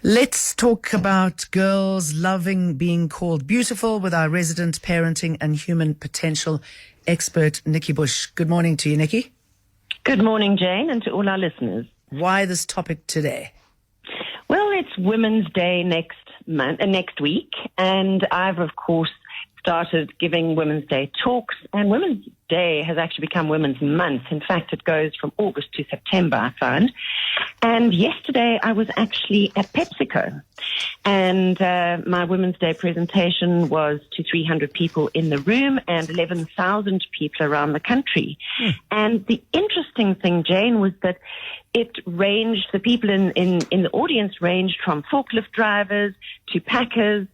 Let's talk about girls loving being called beautiful with our resident parenting and human potential expert, Nikki Bush. Good morning to you, Nikki. Good morning, Jane, and to all our listeners. Why this topic today? Well, it's Women's Day next week, and I've, of course, started giving Women's Day talks, and Women's Day has actually become Women's Month. In fact, it goes from August to September, I found. And yesterday I was actually at PepsiCo, and my Women's Day presentation was to 300 people in the room and 11,000 people around the country. And the interesting thing, Jane, was that it ranged, the people in the audience ranged from forklift drivers to packers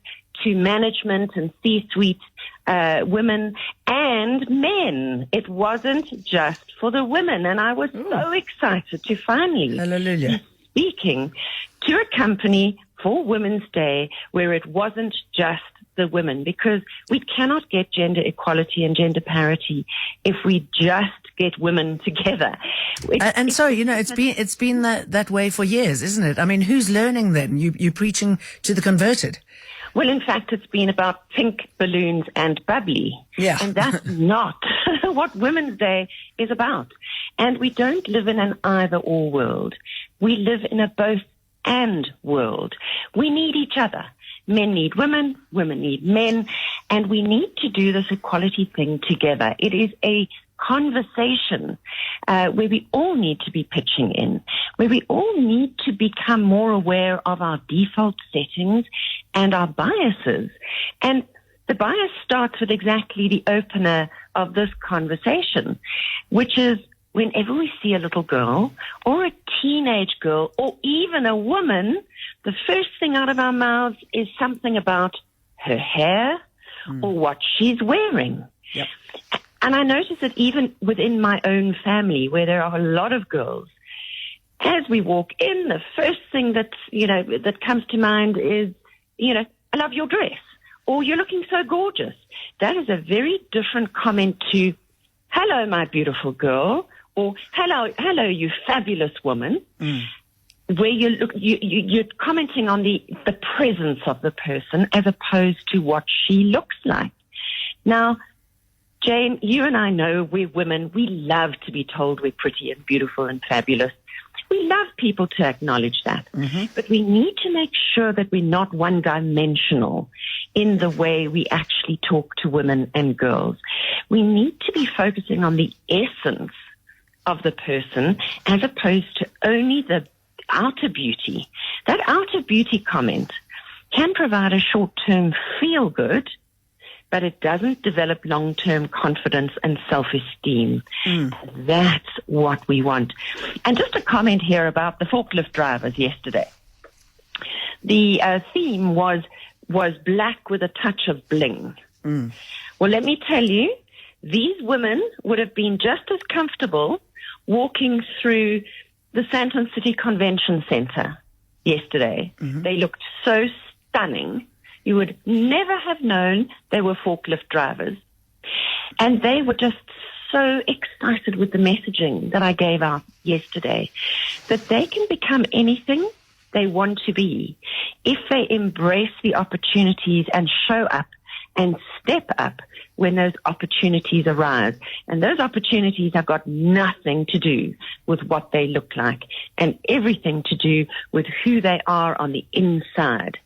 to management and C-suite women and men. It wasn't just for the women. And I was so excited to finally be speaking to a company for Women's Day where it wasn't just the women, because we cannot get gender equality and gender parity if we just get women together. It's been that way for years, isn't it? I mean, who's learning then? You're preaching to the converted. Well, in fact, it's been about pink balloons and bubbly. Yeah. And that's not what Women's Day is about. And we don't live in an either-or world. We live in a both-and world. We need each other. Men need women need men, and we need to do this equality thing together. It is a conversation where we all need to be pitching in, where we all need to become more aware of our default settings and our biases. And the bias starts with exactly the opener of this conversation, which is whenever we see a little girl or a teenage girl or even a woman, the first thing out of our mouths is something about her hair or what she's wearing. Yep. And I notice that even within my own family, where there are a lot of girls, as we walk in, the first thing that comes to mind is, I love your dress, or you're looking so gorgeous. That is a very different comment to, hello, my beautiful girl, or hello, you fabulous woman, where you're commenting on the presence of the person as opposed to what she looks like. Now, Jane, you and I know we're women. We love to be told we're pretty and beautiful and fabulous. We love people to acknowledge that. But we need to make sure that we're not one-dimensional in the way we actually talk to women and girls. We need to be focusing on the essence of the person as opposed to only the outer beauty. That outer beauty comment can provide a short-term feel-good, but it doesn't develop long-term confidence and self-esteem. That's what we want. And just a comment here about the forklift drivers yesterday. The theme was black with a touch of bling. Well, let me tell you, these women would have been just as comfortable walking through the Sandton City Convention Center yesterday. They looked so stunning. You would never have known they were forklift drivers. And they were just so excited with the messaging that I gave out yesterday, that they can become anything they want to be if they embrace the opportunities and show up and step up when those opportunities arise. And those opportunities have got nothing to do with what they look like and everything to do with who they are on the inside.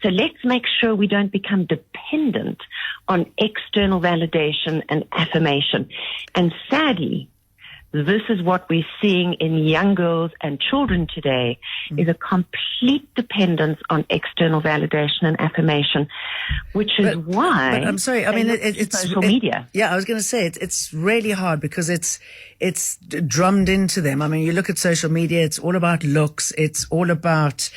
So let's make sure we don't become dependent on external validation and affirmation. And sadly, this is what we're seeing in young girls and children today, is a complete dependence on external validation and affirmation, which is why. But I'm sorry. I mean, it's social media. Yeah, I was going to say it's really hard because it's drummed into them. I mean, you look at social media; it's all about looks. It's all about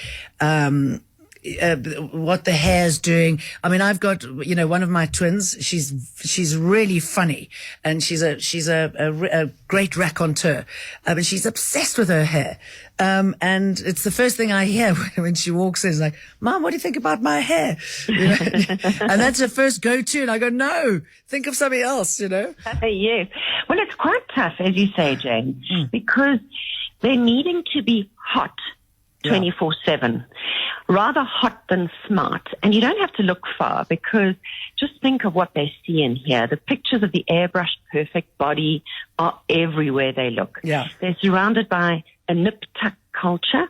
what the hair's doing. I mean, I've got, one of my twins. She's really funny, and she's a great raconteur. But she's obsessed with her hair. And it's the first thing I hear when she walks in. It's like, Mom, what do you think about my hair? And that's her first go-to. And I go, no, think of something else, Yes. Well, it's quite tough, as you say, Jane, because they're needing to be hot 24/7. rather hot than smart. And you don't have to look far, because just think of what they see in here. The pictures of the airbrushed perfect body are everywhere they look. Yeah. They're surrounded by a nip-tuck culture,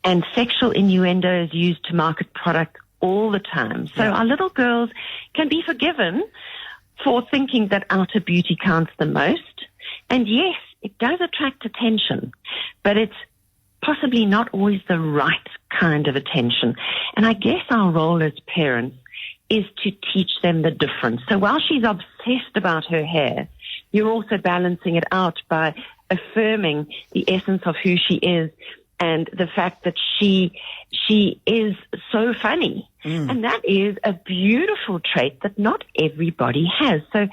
and sexual innuendo is used to market product all the time. So our little girls can be forgiven for thinking that outer beauty counts the most. And yes, it does attract attention, but it's possibly not always the right kind of attention. And I guess our role as parents is to teach them the difference. So while she's obsessed about her hair, you're also balancing it out by affirming the essence of who she is and the fact that she is so funny. And that is a beautiful trait that not everybody has. So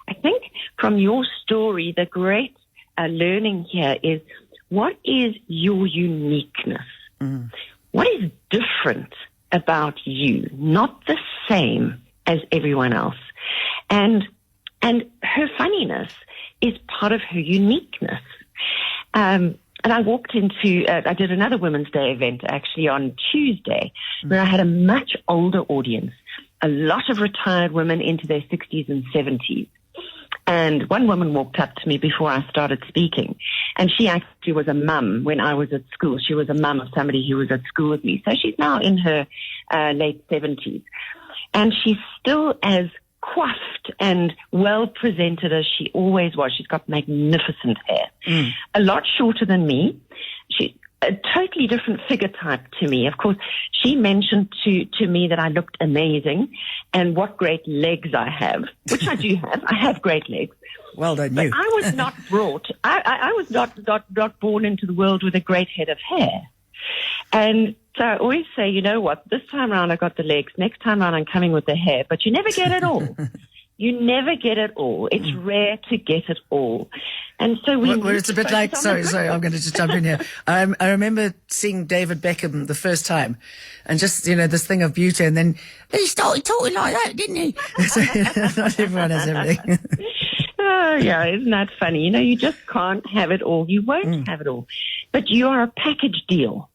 I think from your story, the great learning here is, what is your uniqueness? What is different about you? Not the same as everyone else. And her funniness is part of her uniqueness. And I walked into, I did another Women's Day event actually on Tuesday, where I had a much older audience, a lot of retired women into their 60s and 70s. And one woman walked up to me before I started speaking, and she actually was a mum when I was at school. She was a mum of somebody who was at school with me. So she's now in her late 70s. And she's still as coiffed and well presented as she always was. She's got magnificent hair, a lot shorter than me. She's a totally different figure type to me. Of course, she mentioned to me that I looked amazing and what great legs I have, which I do have. I have great legs. Well done, you. But I was not brought, I was not born into the world with a great head of hair. And so I always say, you know what, this time around I got the legs, next time around I'm coming with the hair, but you never get it all. You never get it all. It's rare to get it all. And so it's a bit like, sorry, I'm going to just jump in here. I remember seeing David Beckham the first time, and just, this thing of beauty, and then he started talking like that, didn't he? So, not everyone has everything. Oh, yeah, isn't that funny? You just can't have it all. You won't have it all. But you are a package deal.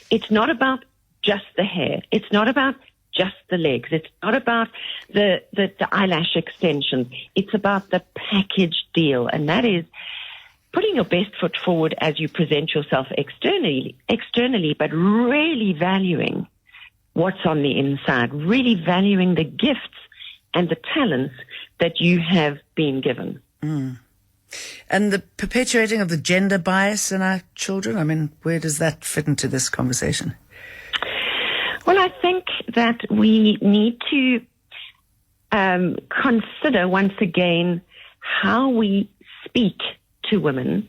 It's not about just the hair. It's not about just the legs. It's not about the eyelash extensions. It's about the package deal. And that is putting your best foot forward as you present yourself externally, but really valuing what's on the inside, really valuing the gifts and the talents that you have been given. And the perpetuating of the gender bias in our children, where does that fit into this conversation? Well, I think that we need to consider once again how we speak to women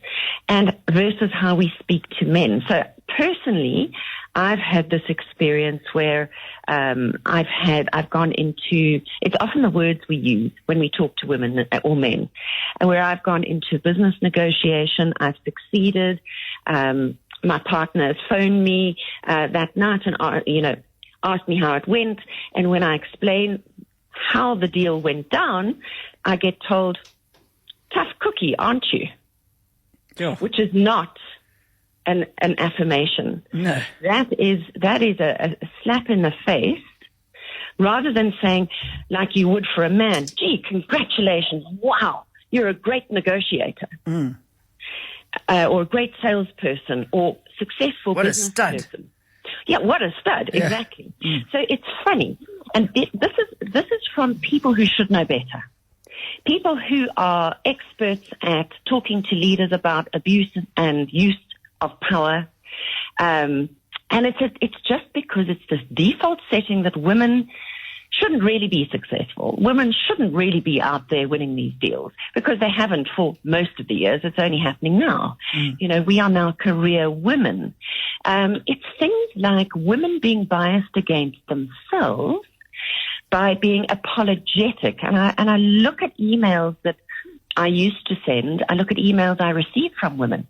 and versus how we speak to men. So personally, I've had this experience where I've gone into, it's often the words we use when we talk to women or men, and where I've gone into business negotiation, I've succeeded. My partner has phoned me that night and asked me how it went, and when I explain how the deal went down, I get told, "Tough cookie, aren't you?" Yeah. Which is not an affirmation. No. That is a slap in the face, rather than saying, like you would for a man, "Gee, congratulations, wow, you're a great negotiator." Or a great salesperson, or successful what business a stud. person. Yeah, what a stud, Yeah. exactly. So it's funny. And this is from people who should know better. People who are experts at talking to leaders about abuse and use of power. And it's just because it's this default setting that women shouldn't really be successful. Women shouldn't really be out there winning these deals, because they haven't for most of the years. It's only happening now. We are now career women. It's things like women being biased against themselves by being apologetic. And I look at emails that I used to send. I look at emails I receive from women.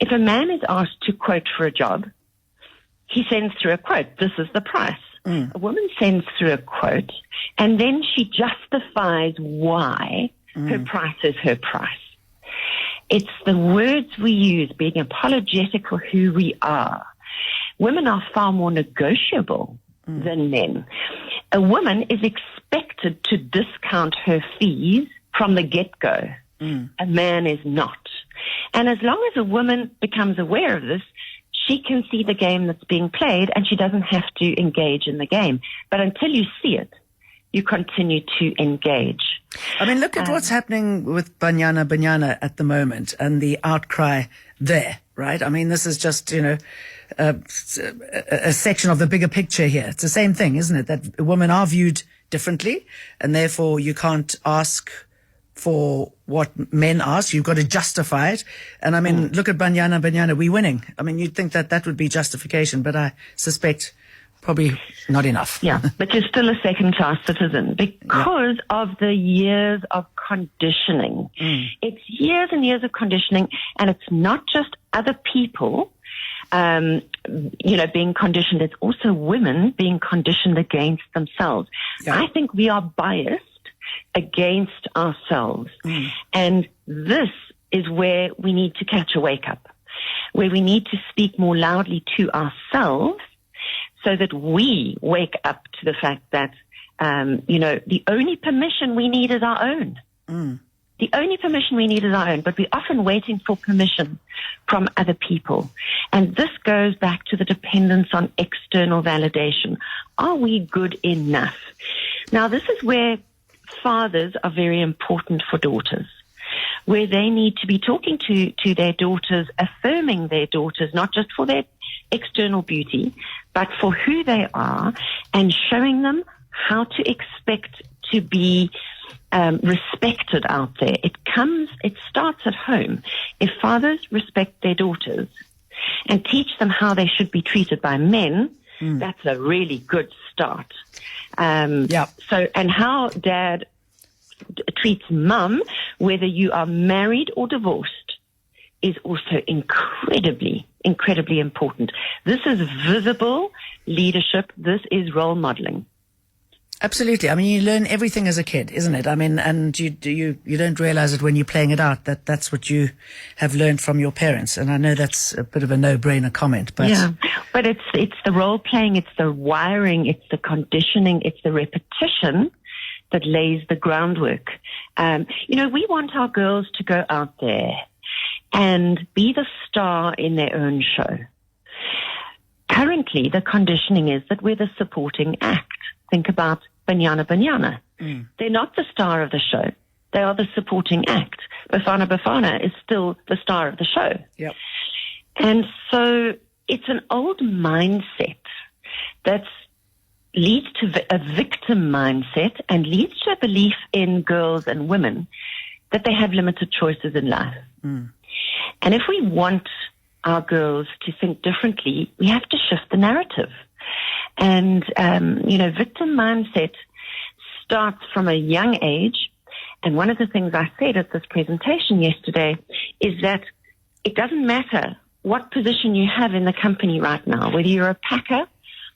If a man is asked to quote for a job, he sends through a quote. This is the price. A woman sends through a quote, and then she justifies why her price is her price. It's the words we use, being apologetic for who we are, Women are far more negotiable than men. A woman is expected to discount her fees from the get-go. A man is not. And as long as a woman becomes aware of this, she can see the game that's being played and she doesn't have to engage in the game. But until you see it, you continue to engage. I mean, look at what's happening with Banyana at the moment and the outcry there, right? I mean, this is just, a section of the bigger picture here. It's the same thing, isn't it? That women are viewed differently and therefore you can't ask for what men ask. You've got to justify it. And I mean, look at Banyana, we're winning. I mean, you'd think that would be justification, but I suspect probably not enough. Yeah, but you're still a second-class citizen because of the years of conditioning. It's years and years of conditioning, and it's not just other people, being conditioned. It's also women being conditioned against themselves. Yeah. I think we are biased against ourselves, and this is where we need to catch a wake-up, where we need to speak more loudly to ourselves, so that we wake up to the fact that, the only permission we need is our own. The only permission we need is our own, but we're often waiting for permission from other people. And this goes back to the dependence on external validation. Are we good enough? Now, this is where fathers are very important for daughters, where they need to be talking to their daughters, affirming their daughters, not just for their external beauty, but for who they are, and showing them how to expect to be respected out there. It starts at home. If fathers respect their daughters and teach them how they should be treated by men, that's a really good start. So, and how dad treats mum, whether you are married or divorced, is also incredibly important. This is visible leadership. This is role modeling. Absolutely. I mean, you learn everything as a kid, isn't it? I mean, and you don't realize it when you're playing it out, that's what you have learned from your parents. And I know that's a bit of a no-brainer comment, but yeah, but it's the role playing, it's the wiring, it's the conditioning, it's the repetition that lays the groundwork. We want our girls to go out there and be the star in their own show. Currently, the conditioning is that we're the supporting act. Think about Banyana. They're not the star of the show. They are the supporting act. Bafana is still the star of the show. Yep. And so it's an old mindset that leads to a victim mindset and leads to a belief in girls and women that they have limited choices in life. And if we want our girls to think differently, we have to shift the narrative. And, victim mindset starts from a young age. And one of the things I said at this presentation yesterday is that it doesn't matter what position you have in the company right now, whether you're a packer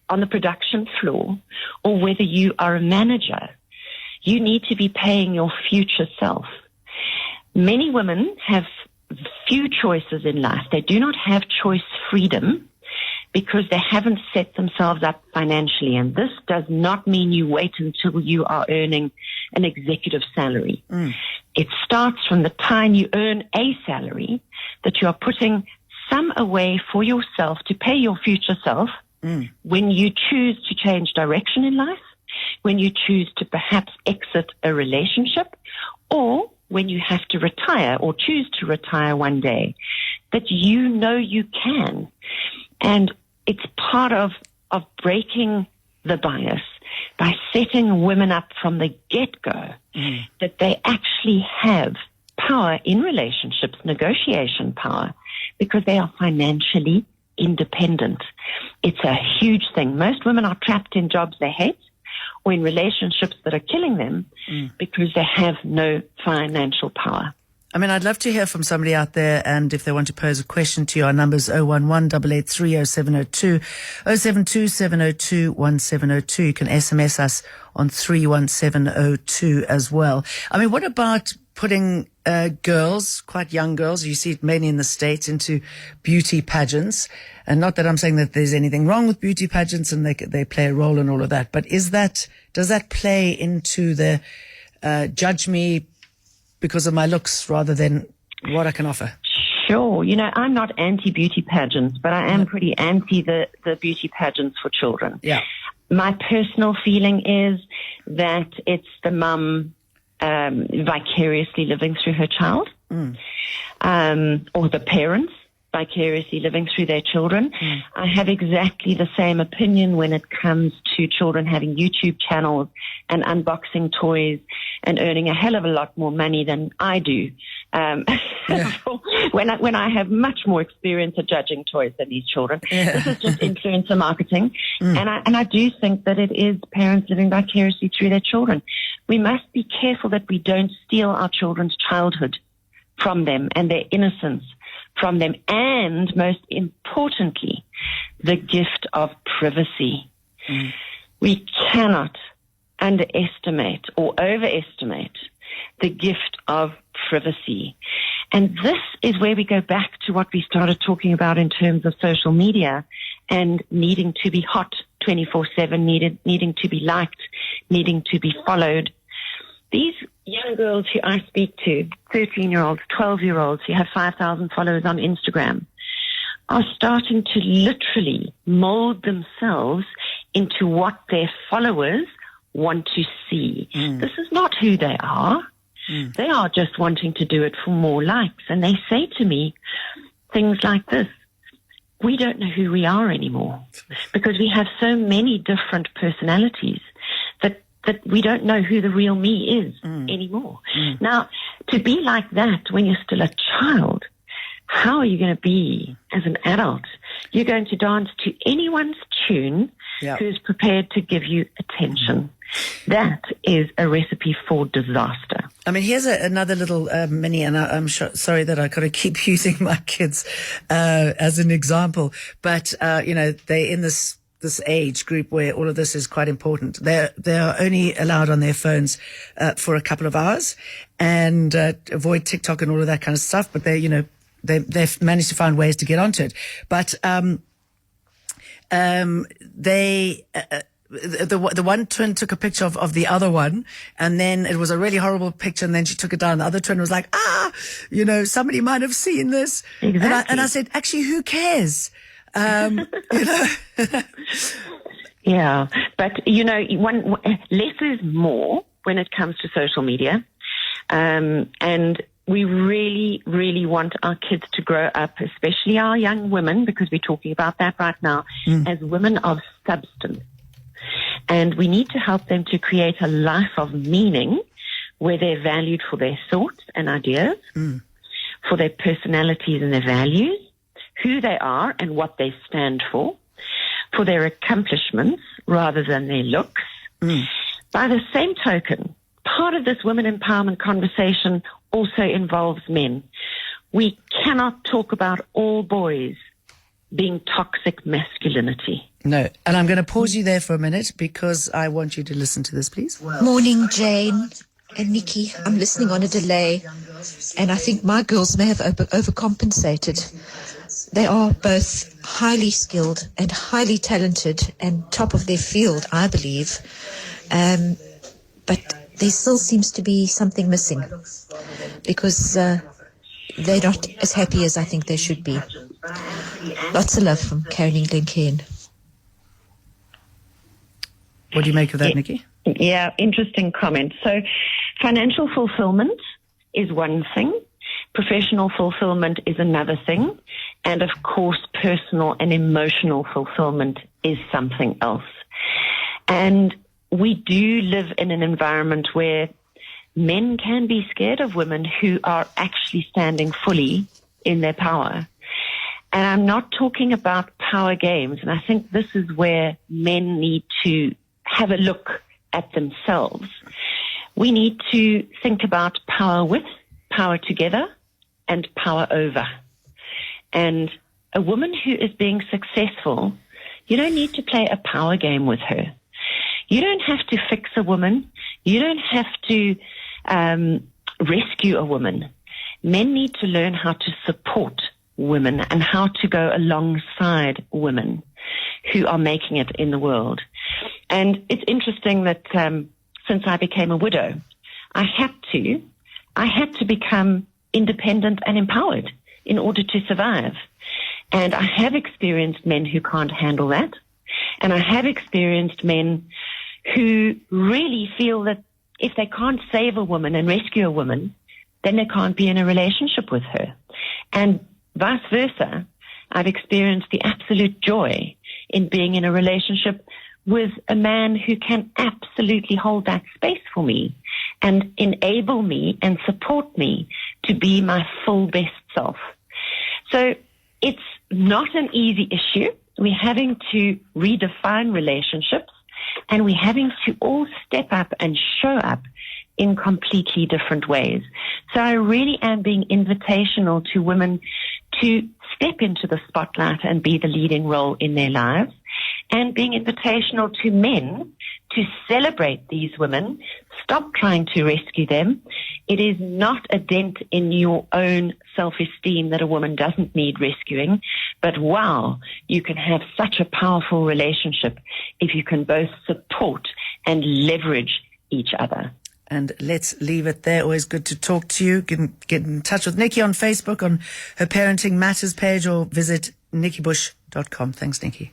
on the production floor or whether you are a manager, you need to be paying your future self. Many women have few choices in life. They do not have choice freedom because they haven't set themselves up financially. And this does not mean you wait until you are earning an executive salary. It starts from the time you earn a salary that you are putting some away for yourself to pay your future self when you choose to change direction in life, when you choose to perhaps exit a relationship, or when you have to retire or choose to retire one day, that you can. And it's part of breaking the bias by setting women up from the get-go that they actually have power in relationships, negotiation power, because they are financially independent. It's a huge thing. Most women are trapped in jobs they hate or in relationships that are killing them because they have no financial power. I mean, I'd love to hear from somebody out there, and if they want to pose a question to you, our number's 011-883-0702, 072-702-1702. You can SMS us on 31702 as well. I mean, what about putting girls, quite young girls, you see it mainly in the States, into beauty pageants. And not that I'm saying that there's anything wrong with beauty pageants and they play a role in all of that, but does that play into the judge me because of my looks rather than what I can offer? Sure. I'm not anti-beauty pageants, but I am pretty anti the beauty pageants for children. Yeah. My personal feeling is that it's the mum vicariously living through her child, or the parents vicariously living through their children. I have exactly the same opinion when it comes to children having YouTube channels and unboxing toys and earning a hell of a lot more money than I do. When I have much more experience at judging toys than these children. This is just influencer marketing. And I do think that it is parents living vicariously through their children. We must be careful that we don't steal our children's childhood from them and their innocence from them, and most importantly, the gift of privacy. We cannot underestimate or overestimate the gift of privacy. And this is where we go back to what we started talking about in terms of social media and needing to be hot 24/7, needing to be liked, needing to be followed. These young girls who I speak to, 13-year-olds, 12-year-olds who have 5,000 followers on Instagram, are starting to literally mold themselves into what their followers want to see. This is not who they are. They are just wanting to do it for more likes. And they say to me things like this: we don't know who we are anymore because we have so many different personalities that we don't know who the real me is anymore. Now, to be like that when you're still a child, how are you going to be as an adult? You're going to dance to anyone's tune who's prepared to give you attention. That is a recipe for disaster. I mean, here's another little mini, and I'm sorry that I got to keep using my kids as an example, but they're in this age group where all of this is quite important. They are only allowed on their phones for a couple of hours and avoid TikTok and all of that kind of stuff. But they've managed to find ways to get onto it. But the one twin took a picture of the other one, and then it was a really horrible picture, and then she took it down. The other twin was like, somebody might have seen this. Exactly. And I said, actually, who cares? Yeah, but less is more when it comes to social media, and we really, really want our kids to grow up, especially our young women, because we're talking about that right now, as women of substance. And we need to help them to create a life of meaning where they're valued for their thoughts and ideas, for their personalities and their values, who they are and what they stand for their accomplishments rather than their looks. By the same token, part of this women empowerment conversation also involves men. We cannot talk about all boys being toxic masculinity. No. And I'm going to pause you there for a minute because I want you to listen to this, please. Morning, Jane and Nikki. I'm listening on a delay, and I think my girls may have overcompensated. They are both highly skilled and highly talented and top of their field, I believe. But there still seems to be something missing because they're not as happy as I think they should be. Lots of love from Karen in Glencairn. What do you make of that, Nikki? Yeah, interesting comment. So financial fulfillment is one thing. Professional fulfillment is another thing. And of course, personal and emotional fulfillment is something else. And we do live in an environment where men can be scared of women who are actually standing fully in their power. And I'm not talking about power games. And I think this is where men need to have a look at themselves. We need to think about power with, power together, and power over. And a woman who is being successful, you don't need to play a power game with her. You don't have to fix a woman. You don't have to rescue a woman. Men need to learn how to support women and how to go alongside women who are making it in the world. And it's interesting that since I became a widow, I had to become independent and empowered in order to survive. And I have experienced men who can't handle that. And I have experienced men who really feel that if they can't save a woman and rescue a woman, then they can't be in a relationship with her. And vice versa, I've experienced the absolute joy in being in a relationship with a man who can absolutely hold that space for me and enable me and support me to be my full best self. So it's not an easy issue. We're having to redefine relationships, and we're having to all step up and show up in completely different ways. So I really am being invitational to women to step into the spotlight and be the leading role in their lives, and being invitational to men to celebrate these women, stop trying to rescue them. It is not a dent in your own self-esteem that a woman doesn't need rescuing, but wow, you can have such a powerful relationship if you can both support and leverage each other. And let's leave it there. Always good to talk to you. Get in touch with Nikki on Facebook on her Parenting Matters page, or visit nikkibush.com. Thanks, Nikki.